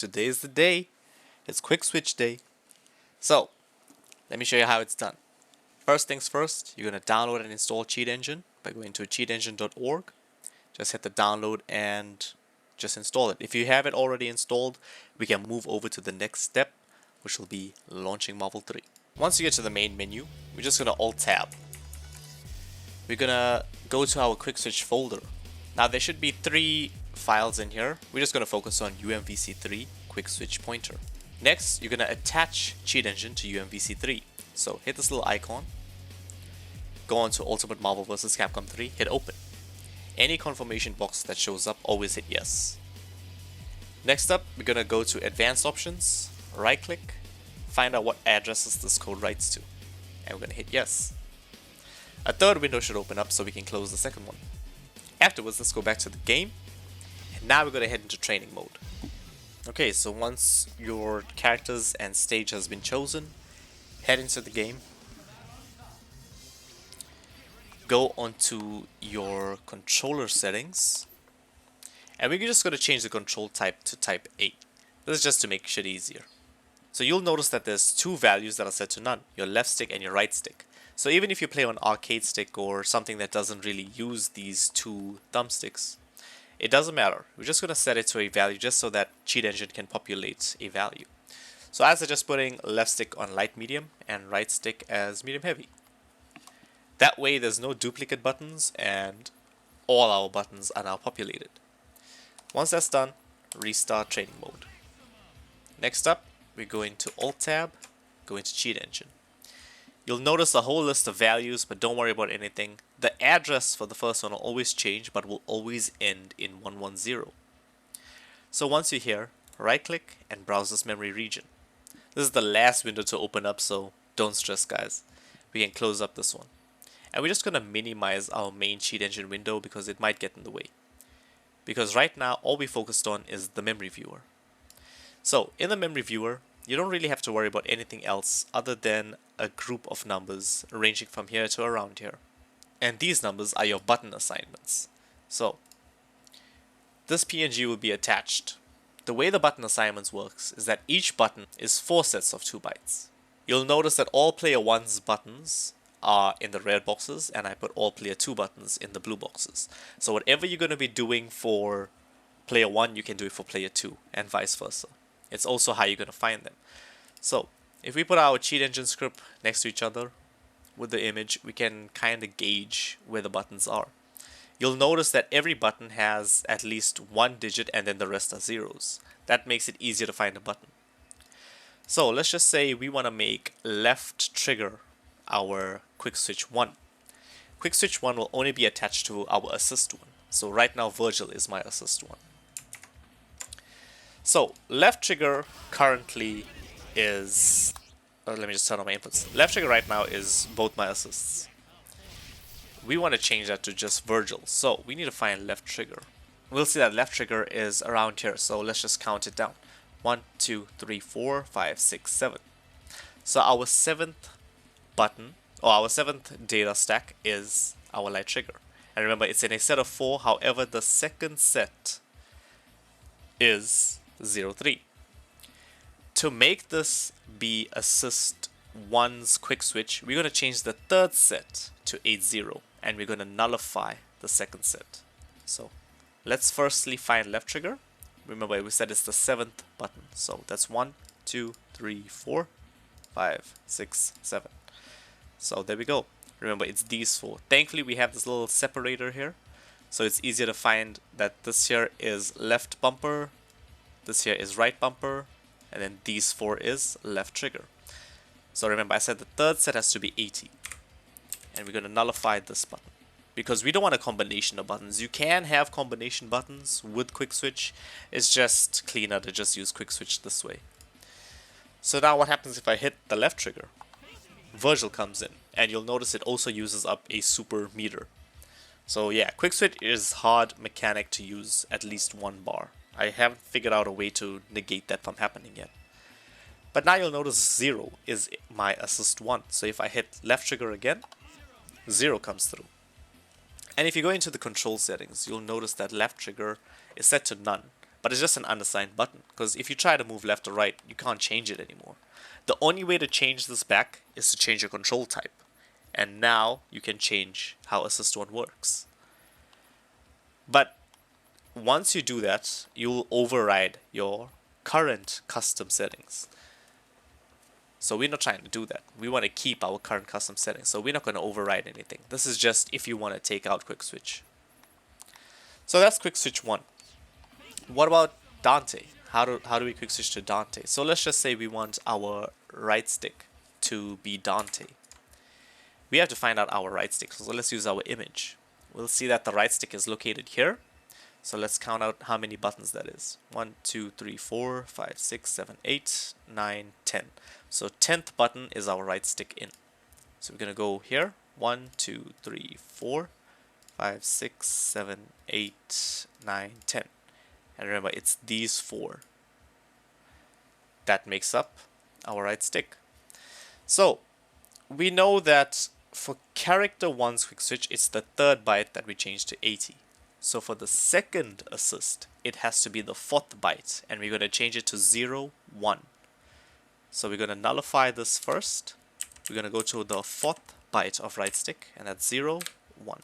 Today is the day. It's quick switch day. So, let me show you how it's done. First things first, you're going to download and install Cheat Engine by going to cheatengine.org. Just hit the download and just install it. If you have it already installed, we can move over to the next step, which will be launching Marvel 3. Once you get to the main menu, we're just going to Alt-Tab. We're going to go to our quick switch folder. Now there should be 3 files in here. We're just going to focus on UMvC3 Quick Switch Pointer. Next, you're going to attach Cheat Engine to UMvC3. So hit this little icon, go on to Ultimate Marvel vs. Capcom 3, hit open. Any confirmation box that shows up, always hit yes. Next up, we're going to go to Advanced Options, right click, find out what addresses this code writes to, and we're going to hit yes. A third window should open up so we can close the second one. Afterwards, let's go back to the game, and now we're going to head into training mode. Okay, so once your characters and stage has been chosen, head into the game, go onto your controller settings, and we're just going to change the control type to type A. This is just to make shit easier. So you'll notice that there's 2 values that are set to none, your left stick and your right stick. So even if you play on an arcade stick or something that doesn't really use these 2 thumbsticks, it doesn't matter. We're just going to set it to a value just so that Cheat Engine can populate a value. So I suggest putting left stick on light medium and right stick as medium heavy. That way there's no duplicate buttons and all our buttons are now populated. Once that's done, restart training mode. Next up, we go into Alt-Tab, go into Cheat Engine. You'll notice a whole list of values, but don't worry about anything. The address for the first one will always change, but will always end in 110. So once you're here, right click and browse this memory region. This is the last window to open up, so don't stress guys. We can close up this one. And we're just going to minimize our main Cheat Engine window because it might get in the way. Because right now, all we focused on is the memory viewer. So in the memory viewer, you don't really have to worry about anything else other than a group of numbers ranging from here to around here. And these numbers are your button assignments. So this PNG will be attached. The way the button assignments works is that each button is 4 sets of 2 bytes. You'll notice that all player 1's buttons are in the red boxes and I put all player 2 buttons in the blue boxes. So whatever you're going to be doing for player 1, you can do it for player 2 and vice versa. It's also how you're going to find them. So if we put our Cheat Engine script next to each other with the image, we can kind of gauge where the buttons are. You'll notice that every button has at least 1 digit and then the rest are zeros. That makes it easier to find a button. So let's just say we want to make left trigger our quick switch 1. Quick switch 1 will only be attached to our assist 1. So right now Virgil is my assist 1. So left trigger currently is, let me just turn on my inputs. Left trigger right now is both my assists. We want to change that to just Virgil, so we need to find left trigger. We'll see that left trigger is around here, so let's just count it down. 1, 2, 3, 4, 5, 6, 7. So our 7th button, or our 7th data stack is our light trigger. And remember, it's in a set of 4, however the second set is 0, 3. To make this be assist 1's quick switch, we're going to change the 3rd set to 8, 0, and we're going to nullify the 2nd set. So let's firstly find left trigger. Remember, we said it's the 7th button, so that's 1, 2, 3, 4, 5, 6, 7. So there we go. Remember, it's these 4. Thankfully, we have this little separator here, so it's easier to find that this here is left bumper, this here is right bumper, and then these 4 is left trigger. So remember, I said the 3rd set has to be 80. And we're going to nullify this button. Because we don't want a combination of buttons. You can have combination buttons with quick switch. It's just cleaner to just use quick switch this way. So now what happens if I hit the left trigger? Virgil comes in. And you'll notice it also uses up a super meter. So yeah, quick switch is hard mechanic to use at least 1 bar. I haven't figured out a way to negate that from happening yet. But now you'll notice 0 is my assist 1. So if I hit left trigger again, 0 comes through. And if you go into the control settings, you'll notice that left trigger is set to none. but it's just an unassigned button, because if you try to move left or right, you can't change it anymore. The only way to change this back is to change your control type, and now you can change how assist 1 works. But once you do that, you'll override your current custom settings. So we're not trying to do that. We want to keep our current custom settings, so we're not going to override anything. This is just if you want to take out Quick Switch. So that's Quick Switch 1. What about Dante? How do we Quick Switch to Dante? So let's just say we want our right stick to be Dante. We have to find out our right stick, so let's use our image. We'll see that the right stick is located here. So let's count out how many buttons that is. 1, 2, 3, 4, 5, 6, 7, 8, 9, 10. So 10th button is our right stick in. So we're going to go here. 1, 2, 3, 4, 5, 6, 7, 8, 9, 10. And remember, it's these 4 that makes up our right stick. So we know that for character 1's Quick Switch, it's the 3rd byte that we change to 80. So for the second assist, it has to be the 4th byte, and we're going to change it to 0, 1. So we're going to nullify this first. We're going to go to the 4th byte of right stick, and that's 0, 1.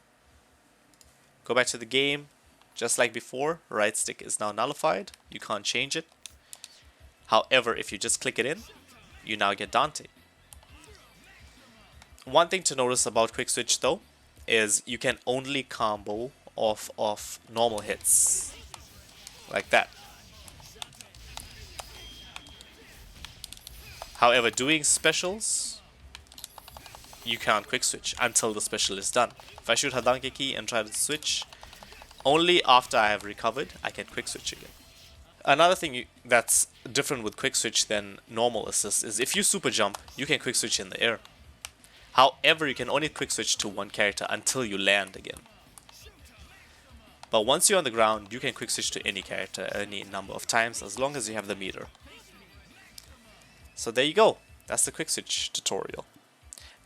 Go back to the game. Just like before, right stick is now nullified. You can't change it. However, if you just click it in, you now get Dante. One thing to notice about Quick Switch though is you can only combo off of normal hits. Like that. However, doing specials, you can't Quick Switch until the special is done. If I shoot Hadangeki and try to switch, only after I have recovered, I can Quick Switch again. Another thing that's different with Quick Switch than normal assist is if you super jump, you can Quick Switch in the air. However, you can only Quick Switch to one character until you land again. But once you're on the ground, you can Quick Switch to any character any number of times as long as you have the meter. So there you go. That's the Quick Switch tutorial.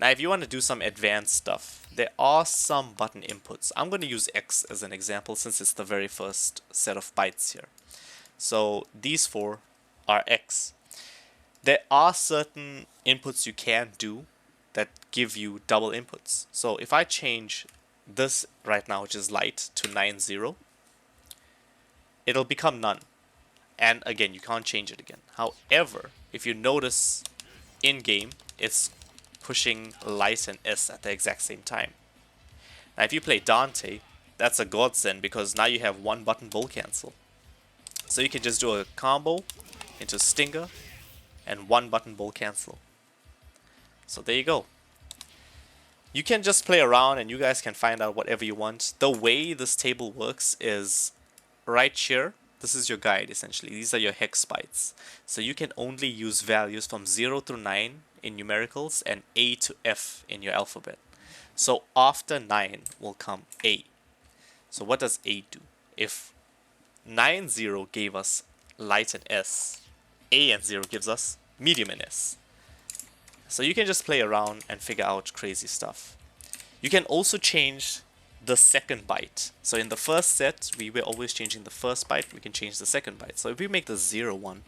Now if you want to do some advanced stuff, there are some button inputs. I'm going to use X as an example since it's the very first set of bytes here. So these 4 are X. There are certain inputs you can do that give you double inputs. So if I change this right now, which is light, to 9-0, it'll become none. And again, you can't change it again. However, if you notice in-game, it's pushing light and S at the exact same time. Now if you play Dante, that's a godsend because now you have one button bull cancel. So you can just do a combo into Stinger and one button bull cancel. So there you go. You can just play around and you guys can find out whatever you want. The way this table works is right here. This is your guide essentially. These are your hex bytes. So you can only use values from 0 through 9 in numericals and A to F in your alphabet. So after 9 will come A. So what does A do? If 9-0 gave us light and S, A and 0 gives us medium and S. So you can just play around and figure out crazy stuff. You can also change the second byte. So in the first set, we were always changing the first byte. We can change the second byte. So if we make the 0-1,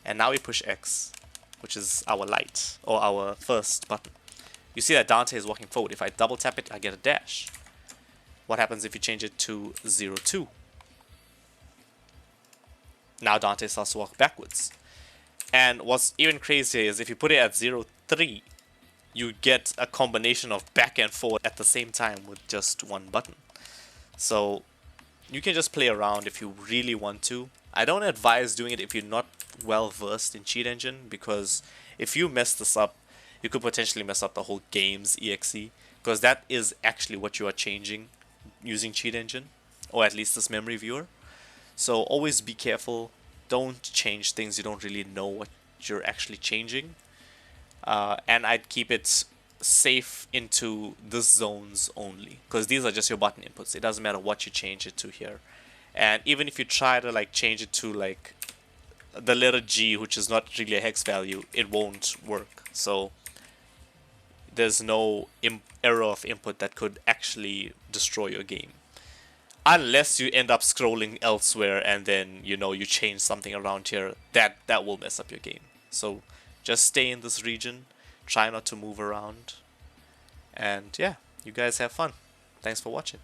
and now we push X, which is our light, or our first button, you see that Dante is walking forward. If I double tap it, I get a dash. What happens if you change it to 0-2? Now Dante starts to walk backwards. And what's even crazier is if you put it at 0-3, you get a combination of back and forward at the same time with just one button. So you can just play around if you really want to. I don't advise doing it if you're not well versed in Cheat Engine, because if you mess this up, you could potentially mess up the whole game's EXE, because that is actually what you are changing using Cheat Engine, or at least this memory viewer. So always be careful. Don't change things you don't really know what you're actually changing. And I'd keep it safe into the zones only, because these are just your button inputs. It doesn't matter what you change it to here. And even if you try to like change it to like the letter G, which is not really a hex value, it won't work. So there's no error of input that could actually destroy your game. Unless you end up scrolling elsewhere and then, you know, you change something around here, that will mess up your game. So just stay in this region, try not to move around, and yeah, you guys have fun. Thanks for watching.